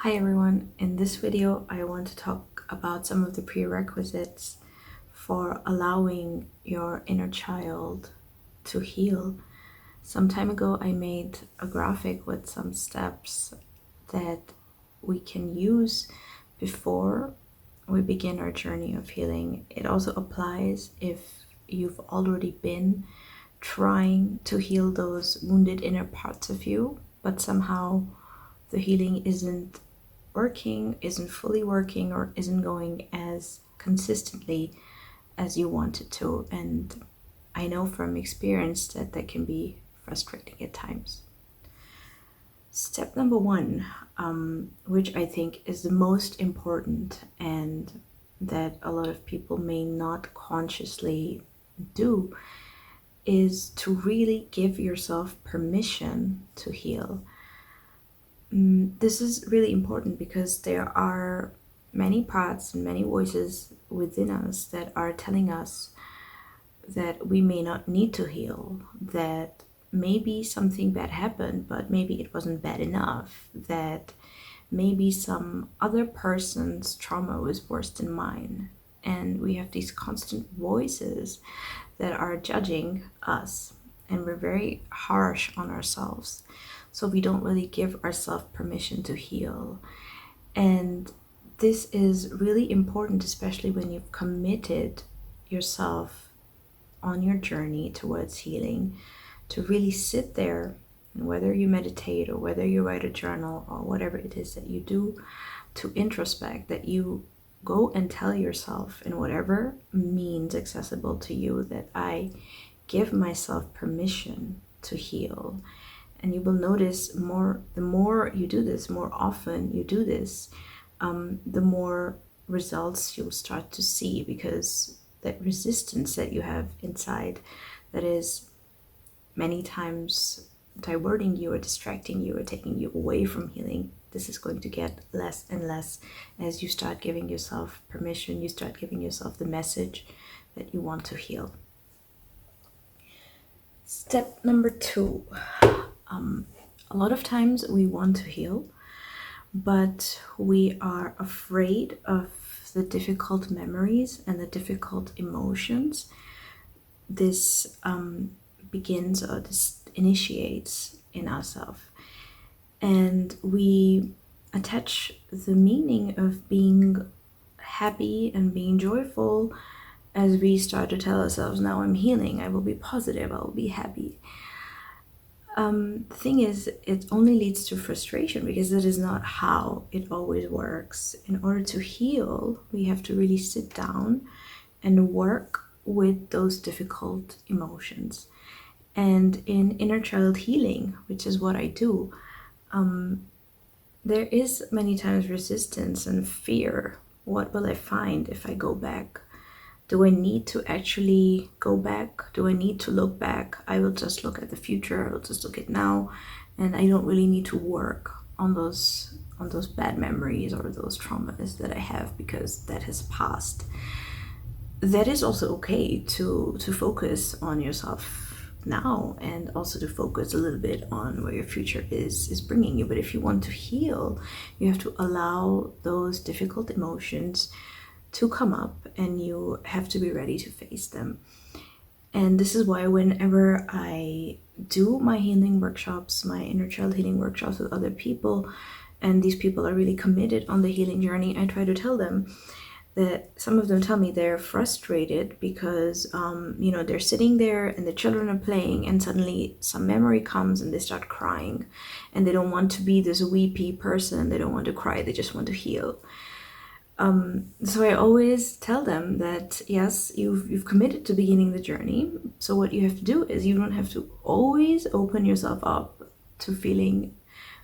Hi everyone, in this video I want to talk about some of the prerequisites for allowing your inner child to heal. Some time ago I made a graphic with some steps that we can use before we begin our journey of healing. It also applies if you've already been trying to heal those wounded inner parts of you, but somehow the healing isn't working, isn't fully working, or isn't going as consistently as you want it to. And I know from experience that that can be frustrating at times. Step number one, which I think is the most important and that a lot of people may not consciously do, is to really give yourself permission to heal. This is really important because there are many parts and many voices within us that are telling us that we may not need to heal, that maybe something bad happened, but maybe it wasn't bad enough, that maybe some other person's trauma was worse than mine. And we have these constant voices that are judging us, and we're very harsh on ourselves. So we don't really give ourselves permission to heal. And this is really important, especially when you've committed yourself on your journey towards healing, to really sit there, and whether you meditate or whether you write a journal or whatever it is that you do, to introspect, that you go and tell yourself in whatever means accessible to you that I give myself permission to heal. And you will notice the more you do this, more often you do this, the more results you'll start to see, because that resistance that you have inside that is many times diverting you or distracting you or taking you away from healing, this is going to get less and less as you start giving yourself permission, you start giving yourself the message that you want to heal. Step number two. A lot of times we want to heal, but we are afraid of the difficult memories and the difficult emotions this begins or this initiates in ourselves. And we attach the meaning of being happy and being joyful as we start to tell ourselves, now I'm healing, I will be positive, I will be happy. The thing is, it only leads to frustration because that is not how it always works. In order to heal, we have to really sit down and work with those difficult emotions. And in inner child healing, which is what I do, there is many times resistance and fear. What will I find if I go back? Do I need to actually go back? Do I need to look back? I will just look at the future. I will just look at now, and I don't really need to work on those bad memories or those traumas that I have because that has passed. That is also okay to focus on yourself now, and also to focus a little bit on where your future is bringing you. But if you want to heal, you have to allow those difficult emotions to come up, and you have to be ready to face them. And this is why whenever I do my healing workshops, my inner child healing workshops with other people, and these people are really committed on the healing journey, I try to tell them that some of them tell me they're frustrated because they're sitting there and the children are playing, and suddenly some memory comes and they start crying, and they don't want to be this weepy person, they don't want to cry, they just want to heal. So I always tell them that yes, you've committed to beginning the journey. So what you have to do is you don't have to always open yourself up to feeling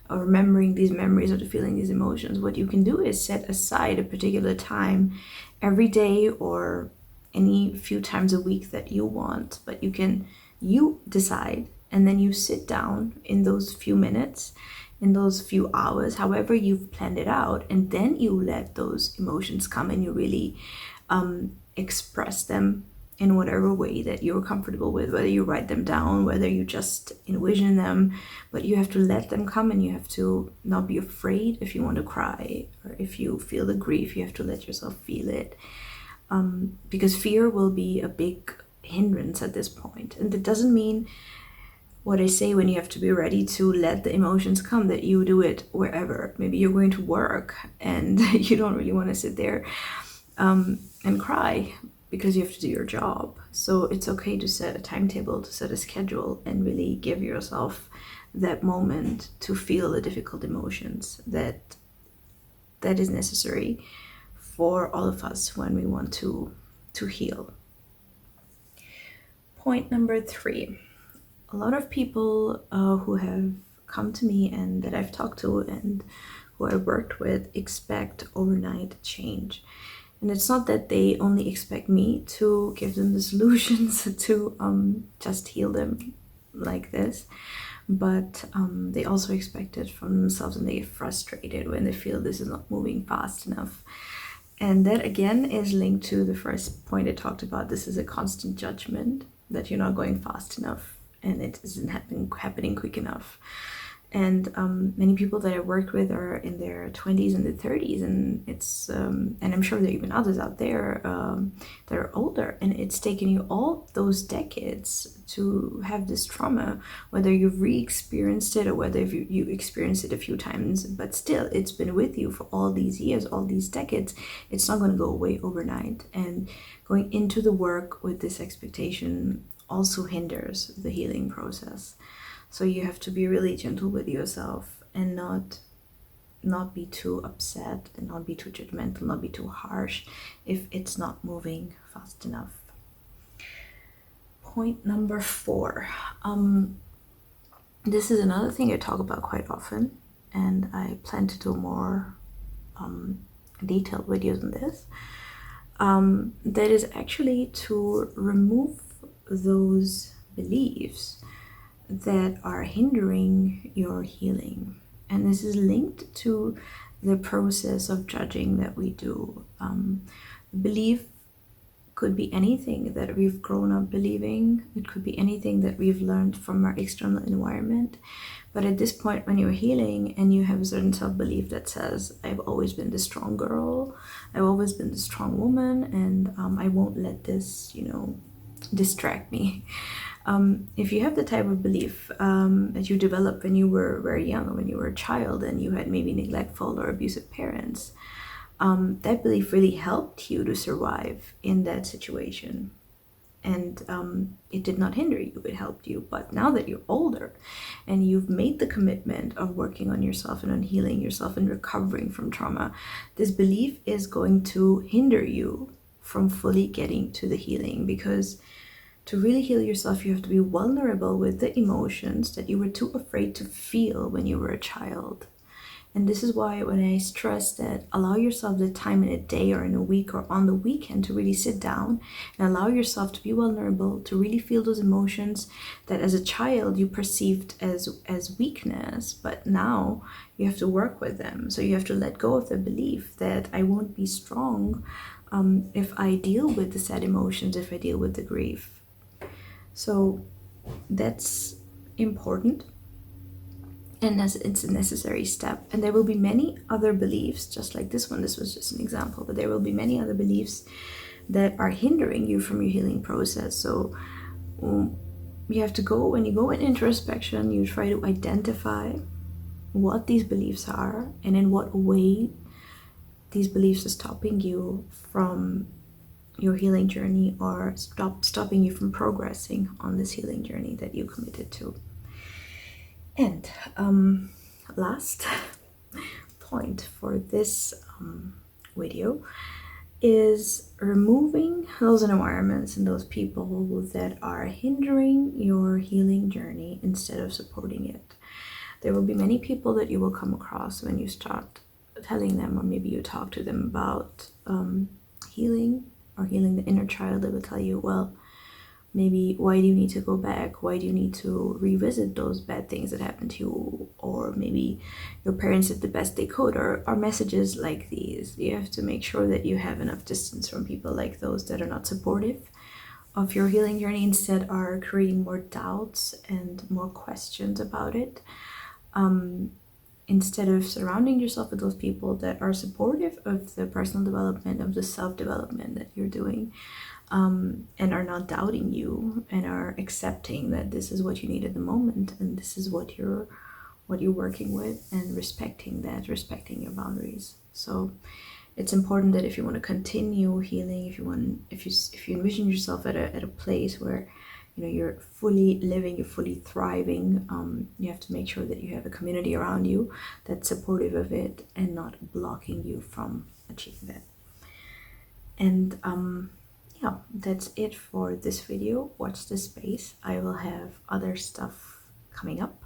or remembering these memories or to feeling these emotions. What you can do is set aside a particular time every day or any few times a week that you want, but you decide, and then you sit down in those few minutes, in those few hours, however you've planned it out, and then you let those emotions come and you really express them in whatever way that you're comfortable with, whether you write them down, whether you just envision them, but you have to let them come, and you have to not be afraid if you want to cry, or if you feel the grief, you have to let yourself feel it. Because fear will be a big hindrance at this point. And it doesn't mean what I say when you have to be ready to let the emotions come, that you do it wherever. Maybe you're going to work and you don't really want to sit there and cry because you have to do your job. So it's okay to set a timetable, to set a schedule, and really give yourself that moment to feel the difficult emotions that is necessary for all of us when we want to heal. Point number 3. A lot of people who have come to me and that I've talked to and who I worked with expect overnight change. And it's not that they only expect me to give them the solutions to just heal them like this, but they also expect it from themselves, and they get frustrated when they feel this is not moving fast enough. And that again is linked to the first point I talked about. This is a constant judgment that you're not going fast enough and it isn't happening quick enough. And many people that I worked with are in their 20s and their 30s, and it's and I'm sure there are even others out there that are older, and it's taken you all those decades to have this trauma, whether you've re-experienced it or whether you experienced it a few times, but still it's been with you for all these years, all these decades. It's not going to go away overnight, and going into the work with this expectation also hinders the healing process. So you have to be really gentle with yourself and not be too upset and not be too judgmental, not be too harsh if it's not moving fast enough. Point number 4. This is another thing I talk about quite often, and I plan to do more detailed videos on this. That is actually to remove those beliefs that are hindering your healing. And this is linked to the process of judging that we do. Belief could be anything that we've grown up believing. It could be anything that we've learned from our external environment. But at this point, when you're healing and you have a certain self-belief that says, I've always been the strong girl, I've always been the strong woman, and I won't let this, distract me. If you have the type of belief that you developed when you were very young, when you were a child, and you had maybe neglectful or abusive parents, that belief really helped you to survive in that situation. And it did not hinder you, it helped you. But now that you're older and you've made the commitment of working on yourself and on healing yourself and recovering from trauma, this belief is going to hinder you from fully getting to the healing, because to really heal yourself, you have to be vulnerable with the emotions that you were too afraid to feel when you were a child. And this is why when I stress that allow yourself the time in a day or in a week or on the weekend to really sit down and allow yourself to be vulnerable, to really feel those emotions that as a child you perceived as weakness, but now you have to work with them. So you have to let go of the belief that I won't be strong if I deal with the sad emotions, if I deal with the grief. So that's important, and it's a necessary step. And there will be many other beliefs, just like this one. This was just an example, but there will be many other beliefs that are hindering you from your healing process. So you have to go, when you go in introspection, you try to identify what these beliefs are and in what way these beliefs are stopping you from your healing journey, or stopping you from progressing on this healing journey that you committed to. And last point for this video is removing those environments and those people that are hindering your healing journey instead of supporting it. There will be many people that you will come across when you start telling them, or maybe you talk to them about healing or healing the inner child. They will tell you, well, maybe why do you need to go back? Why do you need to revisit those bad things that happened to you? Or maybe your parents did the best they could, or messages like these. You have to make sure that you have enough distance from people like those that are not supportive of your healing journey instead are creating more doubts and more questions about it. Instead of surrounding yourself with those people that are supportive of the personal development, of the self-development that you're doing, and are not doubting you and are accepting that this is what you need at the moment and this is what you're working with, and respecting that, respecting your boundaries. So it's important that if you want to continue healing, if you envision yourself at a place where you're fully living, you're fully thriving, you have to make sure that you have a community around you that's supportive of it and not blocking you from achieving that. And yeah, that's it for this video. Watch this space. I will have other stuff coming up.